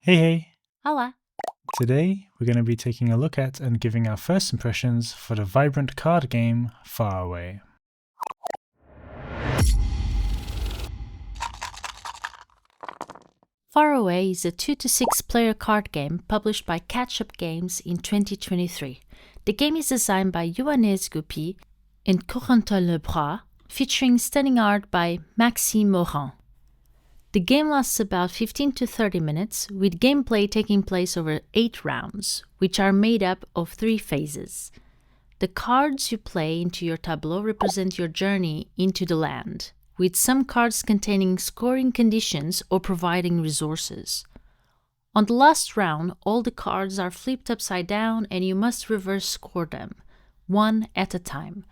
Hey, hey! Olá! Today we're going to be taking a look at and giving our first impressions for the vibrant card game Faraway. Faraway is a 2 to 6 player card game published by Catch Up Games in 2023. The game is designed by Johannes Goupy and Corentin Lebrat, featuring stunning art by Maxime Morin. The game lasts about 15 to 30 minutes, with gameplay taking place over 8 rounds, which are made up of 3 phases. The cards you play into your tableau represent your journey into the land, with some cards containing scoring conditions or providing resources. On the last round, all the cards are flipped upside down and you must reverse score them, one at a time.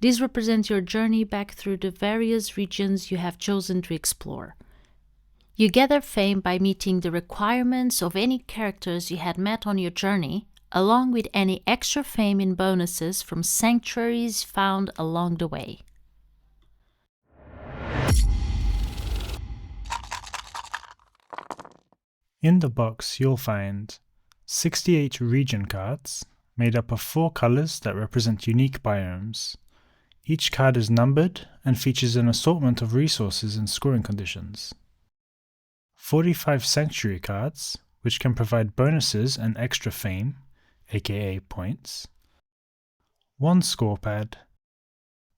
These represent your journey back through the various regions you have chosen to explore. You gather fame by meeting the requirements of any characters you had met on your journey, along with any extra fame and bonuses from sanctuaries found along the way. In the box you'll find 68 region cards, made up of 4 colors that represent unique biomes. Each card is numbered and features an assortment of resources and scoring conditions. 45 sanctuary cards, which can provide bonuses and extra fame, aka points. 1 score pad,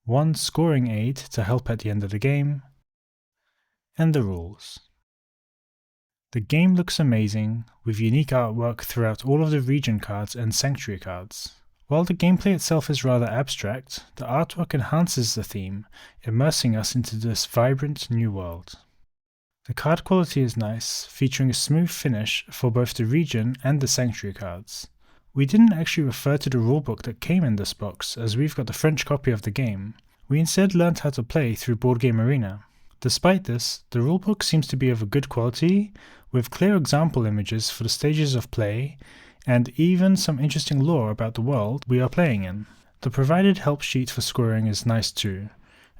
1 scoring aid to help at the end of the game, and the rules. The game looks amazing, with unique artwork throughout all of the region cards and sanctuary cards. While the gameplay itself is rather abstract, the artwork enhances the theme, immersing us into this vibrant new world. The card quality is nice, featuring a smooth finish for both the region and the sanctuary cards. We didn't actually refer to the rulebook that came in this box, as we've got the French copy of the game. We instead learned how to play through Board Game Arena. Despite this, the rulebook seems to be of a good quality, with clear example images for the stages of play, and even some interesting lore about the world we are playing in. The provided help sheet for scoring is nice too,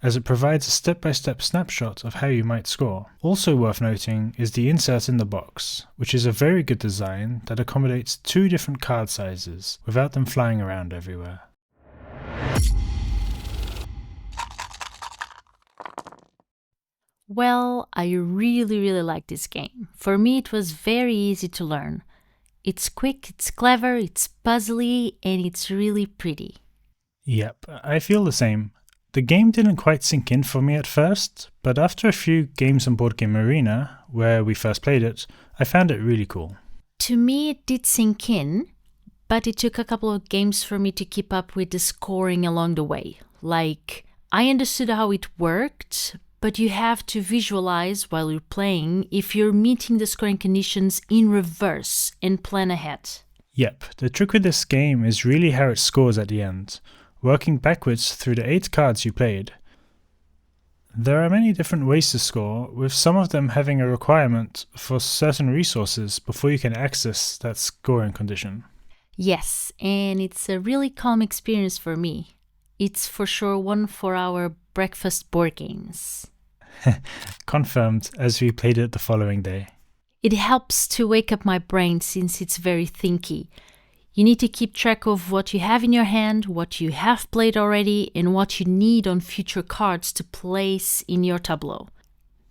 as it provides a step-by-step snapshot of how you might score. Also worth noting is the insert in the box, which is a very good design that accommodates 2 different card sizes, without them flying around everywhere. Well, I really like this game. For me, it was very easy to learn. It's quick, it's clever, it's puzzly, and it's really pretty. Yep, I feel the same. The game didn't quite sink in for me at first, but after a few games on Board Game Arena, where we first played it, I found it really cool. To me, it did sink in, but it took a couple of games for me to keep up with the scoring along the way. Like, I understood how it worked, but you have to visualize while you're playing if you're meeting the scoring conditions in reverse and plan ahead. Yep, the trick with this game is really how it scores at the end, working backwards through the 8 cards you played. There are many different ways to score, with some of them having a requirement for certain resources before you can access that scoring condition. Yes, and it's a really calm experience for me. It's for sure one for our breakfast board games. Confirmed, as we played it the following day. It helps to wake up my brain since it's very thinky. You need to keep track of what you have in your hand, what you have played already, and what you need on future cards to place in your tableau.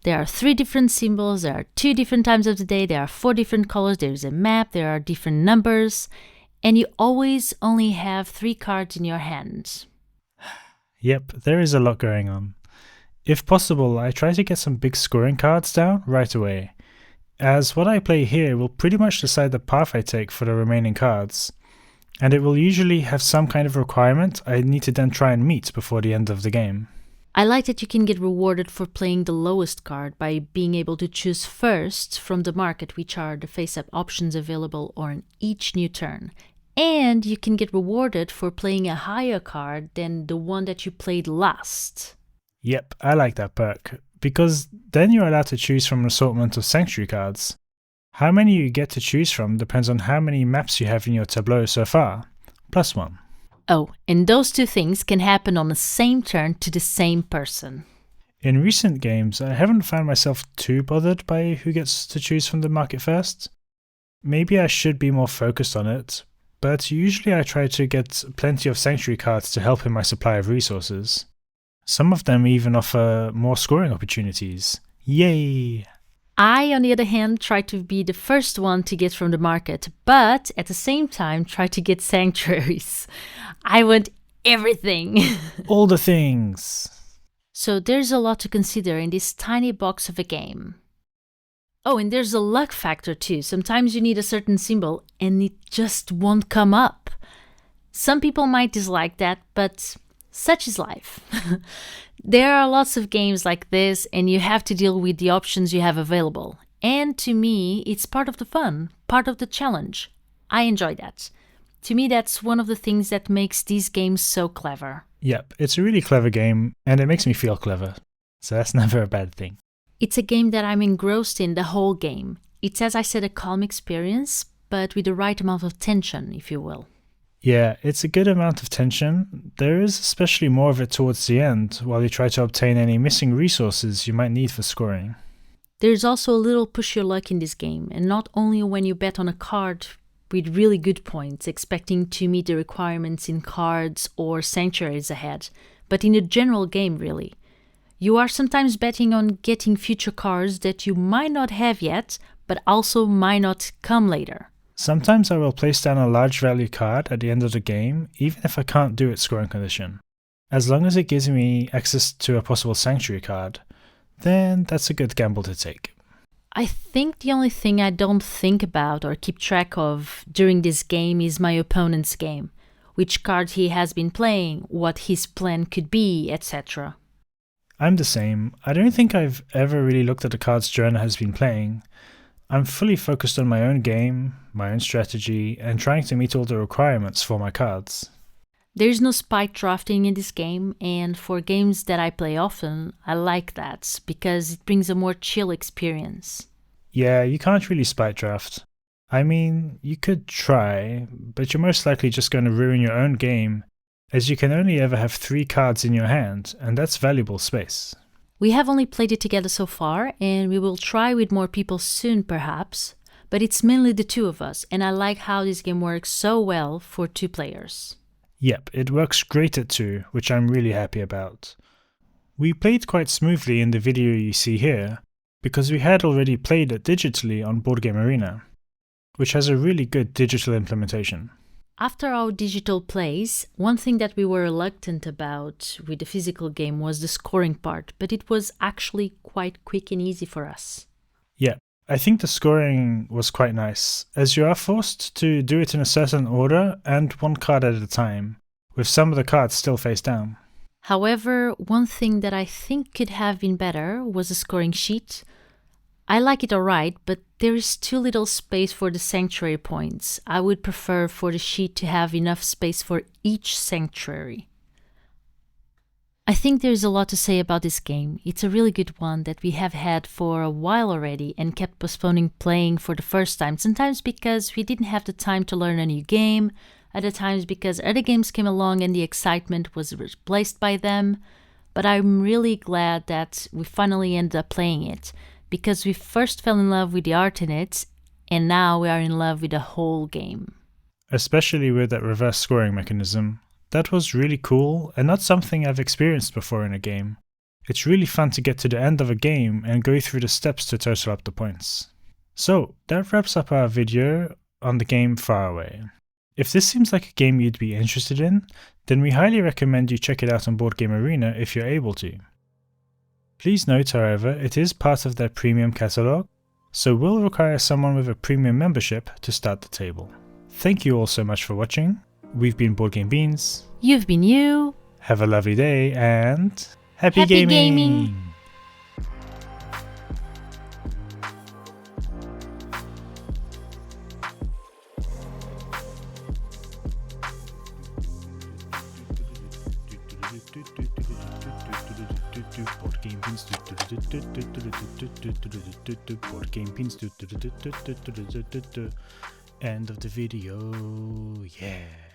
There are 3 different symbols, there are 2 different times of the day, there are 4 different colors, there's a map, there are different numbers, and you always only have 3 cards in your hand. Yep, there is a lot going on. If possible, I try to get some big scoring cards down right away, as what I play here will pretty much decide the path I take for the remaining cards, and it will usually have some kind of requirement I need to then try and meet before the end of the game. I like that you can get rewarded for playing the lowest card by being able to choose first from the market, which are the face-up options available on each new turn. And you can get rewarded for playing a higher card than the one that you played last. Yep, I like that perk, because then you're allowed to choose from an assortment of sanctuary cards. How many you get to choose from depends on how many maps you have in your tableau so far, plus 1. Oh, and those 2 things can happen on the same turn to the same person. In recent games, I haven't found myself too bothered by who gets to choose from the market first. Maybe I should be more focused on it, but usually I try to get plenty of sanctuary cards to help in my supply of resources. Some of them even offer more scoring opportunities. Yay! I, on the other hand, try to be the first one to get from the market, but at the same time try to get sanctuaries. I want everything. All the things! So there's a lot to consider in this tiny box of a game. Oh, and there's a luck factor too. Sometimes you need a certain symbol and it just won't come up. Some people might dislike that, but such is life. There are lots of games like this and you have to deal with the options you have available. And to me, it's part of the fun, part of the challenge. I enjoy that. To me, that's one of the things that makes these games so clever. Yep, it's a really clever game, and it makes me feel clever. So that's never a bad thing. It's a game that I'm engrossed in the whole game. It's, as I said, a calm experience, but with the right amount of tension, if you will. Yeah, it's a good amount of tension. There is especially more of it towards the end, while you try to obtain any missing resources you might need for scoring. There's also a little push your luck in this game, and not only when you bet on a card with really good points, expecting to meet the requirements in cards or sanctuaries ahead, but in a general game, really. You are sometimes betting on getting future cards that you might not have yet, but also might not come later. Sometimes I will place down a large value card at the end of the game, even if I can't do its scoring condition. As long as it gives me access to a possible sanctuary card, then that's a good gamble to take. I think the only thing I don't think about or keep track of during this game is my opponent's game, which card he has been playing, what his plan could be, etc. I'm the same. I don't think I've ever really looked at the cards Johannes has been playing. I'm fully focused on my own game, my own strategy, and trying to meet all the requirements for my cards. There's no spike drafting in this game, and for games that I play often, I like that, because it brings a more chill experience. Yeah, you can't really spike draft. I mean, you could try, but you're most likely just going to ruin your own game, as you can only ever have 3 cards in your hand, and that's valuable space. We have only played it together so far, and we will try with more people soon perhaps, but it's mainly the 2 of us, and I like how this game works so well for 2 players. Yep, it works great at 2, which I'm really happy about. We played quite smoothly in the video you see here, because we had already played it digitally on Board Game Arena, which has a really good digital implementation. After our digital plays, one thing that we were reluctant about with the physical game was the scoring part, but it was actually quite quick and easy for us. Yeah, I think the scoring was quite nice, as you are forced to do it in a certain order and 1 card at a time, with some of the cards still face down. However, one thing that I think could have been better was the scoring sheet. I like it alright, but there is too little space for the sanctuary points. I would prefer for the sheet to have enough space for each sanctuary. I think there's a lot to say about this game. It's a really good one that we have had for a while already and kept postponing playing for the first time, sometimes because we didn't have the time to learn a new game, other times because other games came along and the excitement was replaced by them. But I'm really glad that we finally ended up playing it, because we first fell in love with the art in it, and now we are in love with the whole game. Especially with that reverse scoring mechanism. That was really cool and not something I've experienced before in a game. It's really fun to get to the end of a game and go through the steps to total up the points. So that wraps up our video on the game Faraway. If this seems like a game you'd be interested in, then we highly recommend you check it out on Board Game Arena if you're able to. Please note, however, it is part of their premium catalog, so will require someone with a premium membership to start the table. Thank you all so much for watching. We've been Board Game Beans. You've been you. Have a lovely day and happy Happy gaming! gaming. Board Game Beans. Board Game Beans. End of the video. Yeah.